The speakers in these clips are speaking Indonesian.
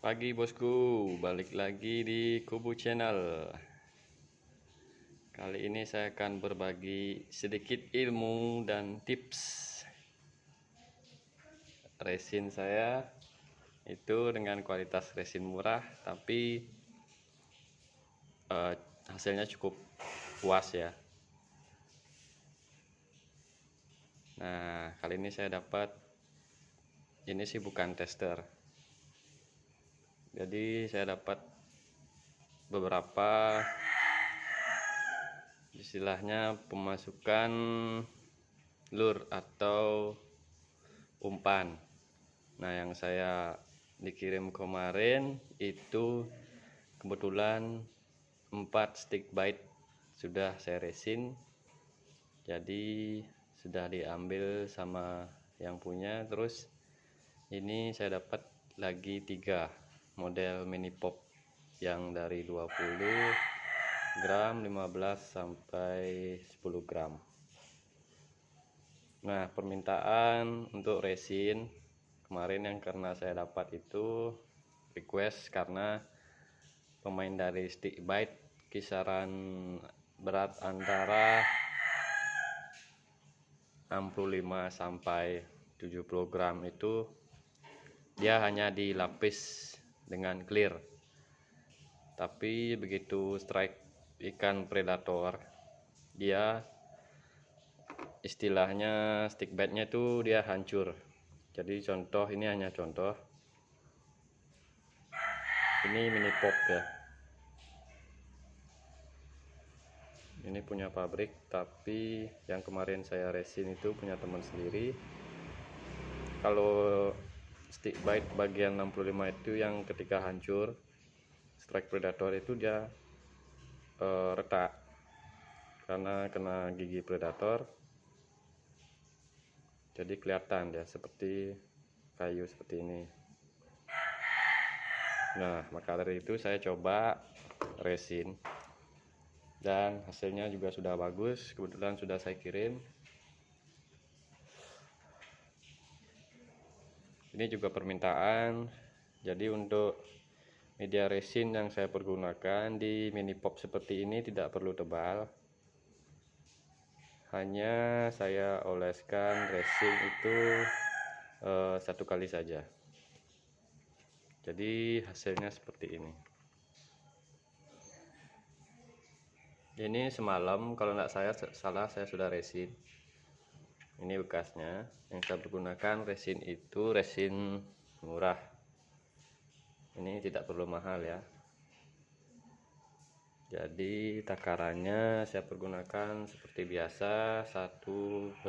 Pagi bosku, balik lagi di Kubu Channel. Kali ini saya akan berbagi sedikit ilmu dan tips resin saya itu dengan kualitas resin murah, tapi hasilnya cukup puas ya. Nah, kali ini saya dapat, ini sih bukan tester. Jadi saya dapat beberapa istilahnya pemasukan lure atau umpan. Nah, yang saya dikirim kemarin itu kebetulan 4 stick bite sudah saya resin, jadi sudah diambil sama yang punya. Terus ini saya dapat lagi 3 model mini pop yang dari 20 gram, 15 sampai 10 gram. Nah, permintaan untuk resin kemarin yang karena saya dapat itu request karena pemain dari stick bite kisaran berat antara 65 sampai 70 gram itu dia hanya dilapis dengan clear, tapi begitu strike ikan predator dia istilahnya stick bite-nya itu dia hancur. Jadi contoh, ini hanya contoh, ini mini pop ya, ini punya pabrik, tapi yang kemarin saya resin itu punya teman sendiri. Kalau stick bite bagian 65 itu yang ketika hancur strike predator itu dia retak karena kena gigi predator, jadi kelihatan ya seperti kayu seperti ini. Nah, maka dari itu saya coba resin dan hasilnya juga sudah bagus. Kebetulan sudah saya kirim. Ini juga permintaan, jadi untuk media resin yang saya pergunakan di mini pop seperti ini tidak perlu tebal, hanya saya oleskan resin itu 1 kali saja. Jadi hasilnya seperti ini. Ini semalam kalau nggak salah saya sudah resin. Ini bekasnya. Yang saya pergunakan resin itu resin murah. Ini tidak perlu mahal ya. Jadi takarannya saya pergunakan seperti biasa 1:1.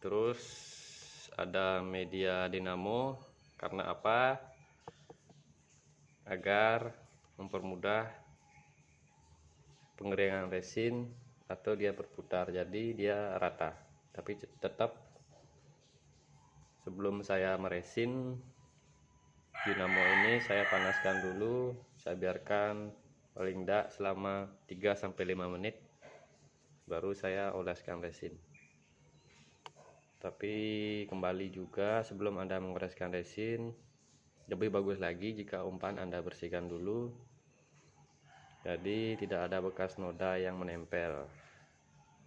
Terus ada media dinamo, karena apa? Agar mempermudah pengeringan resin atau dia berputar, jadi dia rata. Tapi tetap sebelum saya meresin dinamo ini saya panaskan dulu, saya biarkan paling tidak selama 3-5 menit, baru saya oleskan resin. Tapi kembali juga, sebelum Anda mengoreskan resin, lebih bagus lagi jika umpan Anda bersihkan dulu, jadi tidak ada bekas noda yang menempel.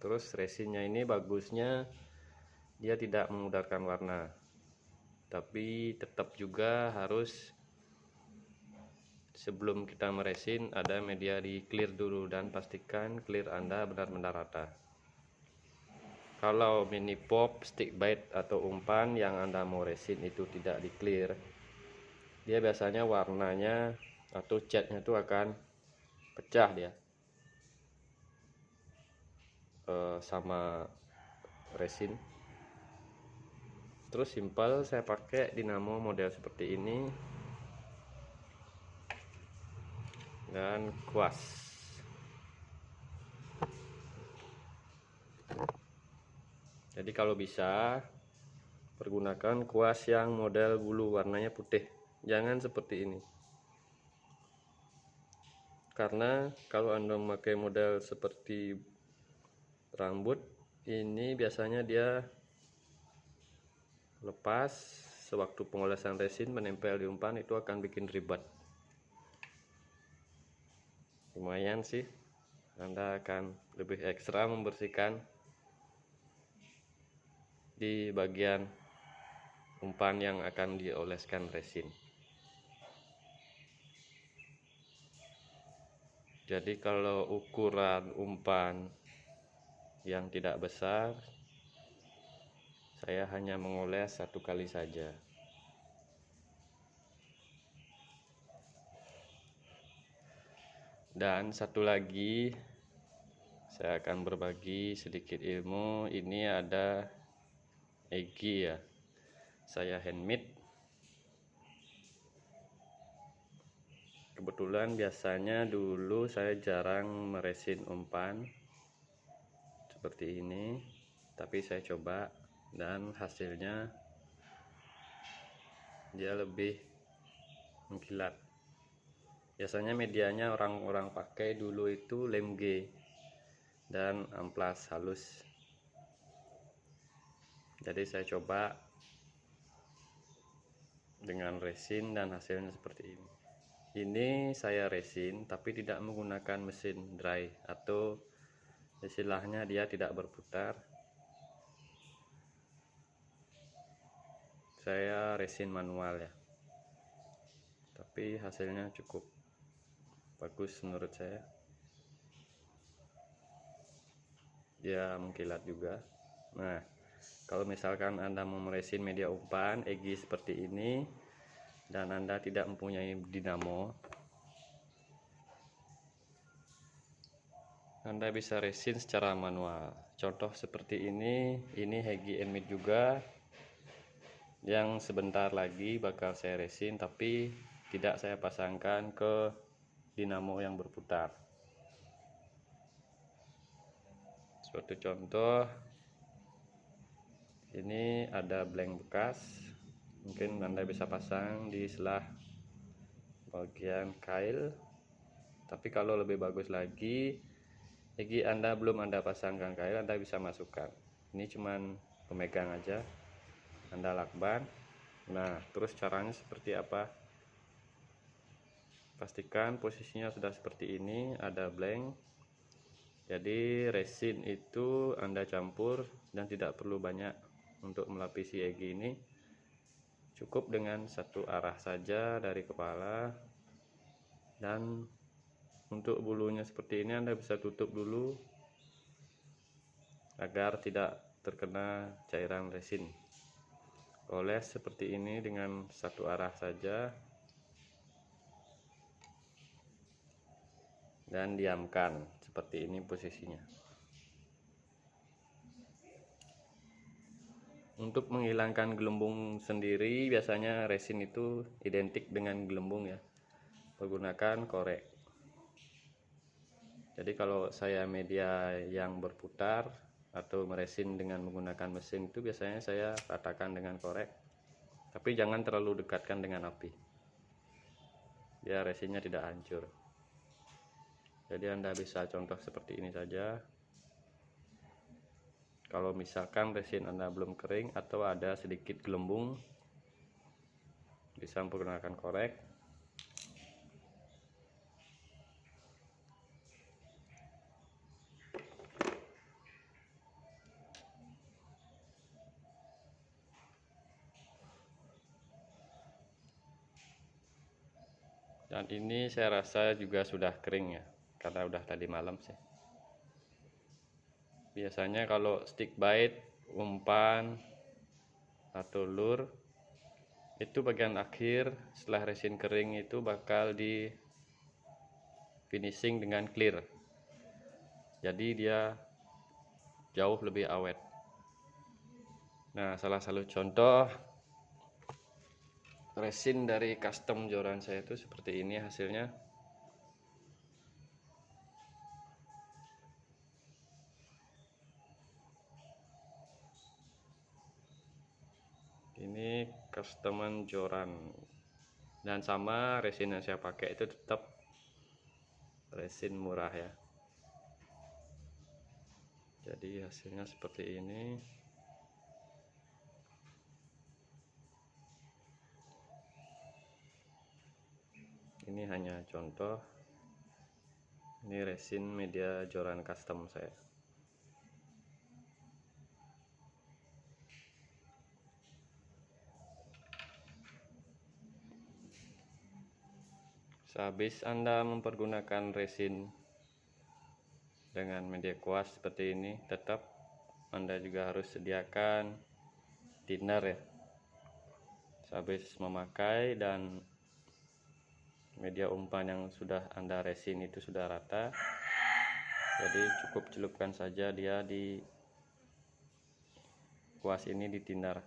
Terus resinnya ini bagusnya dia tidak memudarkan warna, tapi tetap juga harus sebelum kita meresin ada media di clear dulu, dan pastikan clear Anda benar-benar rata. Kalau mini pop, stick bite atau umpan yang Anda mau resin itu tidak di clear, dia biasanya warnanya atau catnya itu akan pecah dia sama resin. Terus simpel, saya pakai dinamo model seperti ini dan kuas. Jadi kalau bisa pergunakan kuas yang model bulu warnanya putih, jangan seperti ini. Karena kalau Anda memakai model seperti rambut ini biasanya dia lepas sewaktu pengolesan resin menempel di umpan, itu akan bikin ribet. Lumayan sih, Anda akan lebih ekstra membersihkan di bagian umpan yang akan dioleskan resin. Jadi kalau ukuran umpan yang tidak besar, saya hanya mengoles 1 kali saja. Dan satu lagi, saya akan berbagi sedikit ilmu. Ini ada Egi ya, saya handmade. Kebetulan biasanya dulu saya jarang meresin umpan seperti ini, tapi saya coba dan hasilnya dia lebih mengkilat. Biasanya medianya orang-orang pakai dulu itu lem G dan amplas halus. Jadi saya coba dengan resin dan hasilnya seperti ini. Ini saya resin tapi tidak menggunakan mesin dry, atau istilahnya dia tidak berputar. Saya resin manual ya, tapi hasilnya cukup bagus menurut saya. Dia mengkilat juga. Nah, kalau misalkan Anda mau meresin media umpan Egi seperti ini dan Anda tidak mempunyai dinamo, Anda bisa resin secara manual. Contoh seperti ini Hegi Enmit juga, yang sebentar lagi bakal saya resin, tapi tidak saya pasangkan ke dinamo yang berputar. Suatu contoh, ini ada blank bekas, mungkin Anda bisa pasang di selah bagian kail. Tapi kalau lebih bagus lagi, Egi Anda belum Anda pasangkan kail, Anda bisa masukkan. Ini cuman pemegang aja, Anda lakban. Nah, terus caranya seperti apa? Pastikan posisinya sudah seperti ini, ada blank. Jadi resin itu Anda campur dan tidak perlu banyak untuk melapisi Egi ini. Cukup dengan satu arah saja dari kepala. Dan untuk bulunya seperti ini Anda bisa tutup dulu agar tidak terkena cairan resin. Oles seperti ini dengan satu arah saja dan diamkan seperti ini posisinya. Untuk menghilangkan gelembung sendiri, biasanya resin itu identik dengan gelembung ya, menggunakan korek. Jadi kalau saya media yang berputar atau meresin dengan menggunakan mesin itu biasanya saya ratakan dengan korek, tapi jangan terlalu dekatkan dengan api biar resinnya tidak hancur. Jadi Anda bisa contoh seperti ini saja. Kalau misalkan resin Anda belum kering atau ada sedikit gelembung, bisa menggunakan korek. Dan ini saya rasa juga sudah kering ya, karena udah tadi malam sih. Biasanya kalau stick bite, umpan atau lure, itu bagian akhir setelah resin kering itu bakal di finishing dengan clear. Jadi dia jauh lebih awet. Nah, salah satu contoh resin dari custom joran saya itu seperti ini hasilnya. Ini custom joran, dan sama resin yang saya pakai itu tetap resin murah ya. Jadi hasilnya seperti ini. Ini hanya contoh. Ini resin media joran custom saya. Sehabis Anda mempergunakan resin dengan media kuas seperti ini, tetap Anda juga harus sediakan thinner ya. Sehabis memakai dan media umpan yang sudah Anda resin itu sudah rata, jadi cukup celupkan saja dia di kuas ini di thinner.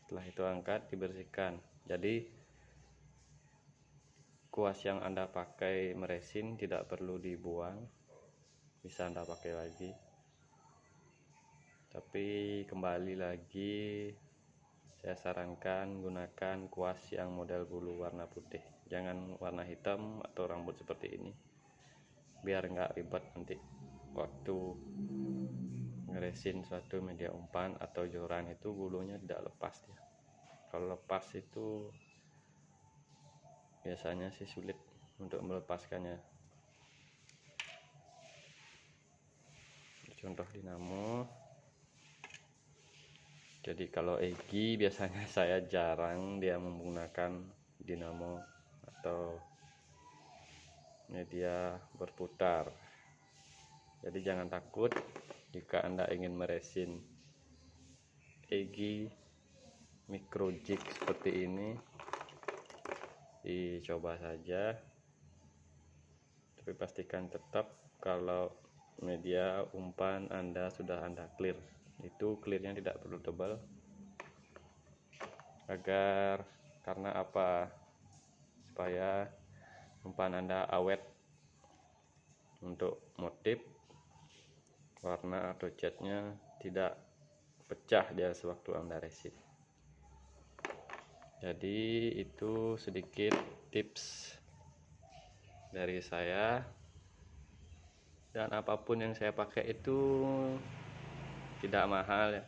Setelah itu angkat, dibersihkan. Jadi kuas yang Anda pakai meresin tidak perlu dibuang, bisa Anda pakai lagi. Tapi kembali lagi saya sarankan gunakan kuas yang model bulu warna putih, jangan warna hitam atau rambut seperti ini, biar nggak ribet nanti waktu ngeresin suatu media umpan atau joran itu bulunya tidak lepas ya. Kalau lepas itu biasanya sih sulit untuk melepaskannya. Contoh dinamo. Jadi kalau Egi biasanya saya jarang dia menggunakan dinamo atau media berputar. Jadi jangan takut jika Anda ingin meresin Egi micro jig seperti ini, dicoba saja. Tapi pastikan tetap kalau media umpan Anda sudah Anda clear, itu clearnya tidak perlu tebal, agar karena apa, supaya umpan Anda awet untuk motif, warna atau catnya tidak pecah dia sewaktu Anda resin. Jadi itu sedikit tips dari saya, dan apapun yang saya pakai itu tidak mahal ya.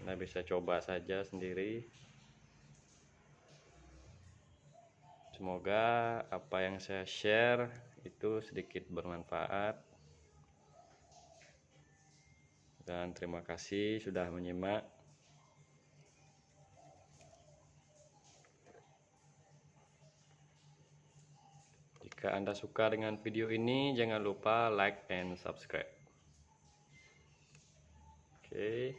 Anda bisa coba saja sendiri. Semoga apa yang saya share itu sedikit bermanfaat. Dan terima kasih sudah menyimak. Jika Anda suka dengan video ini, jangan lupa like and subscribe. Oke.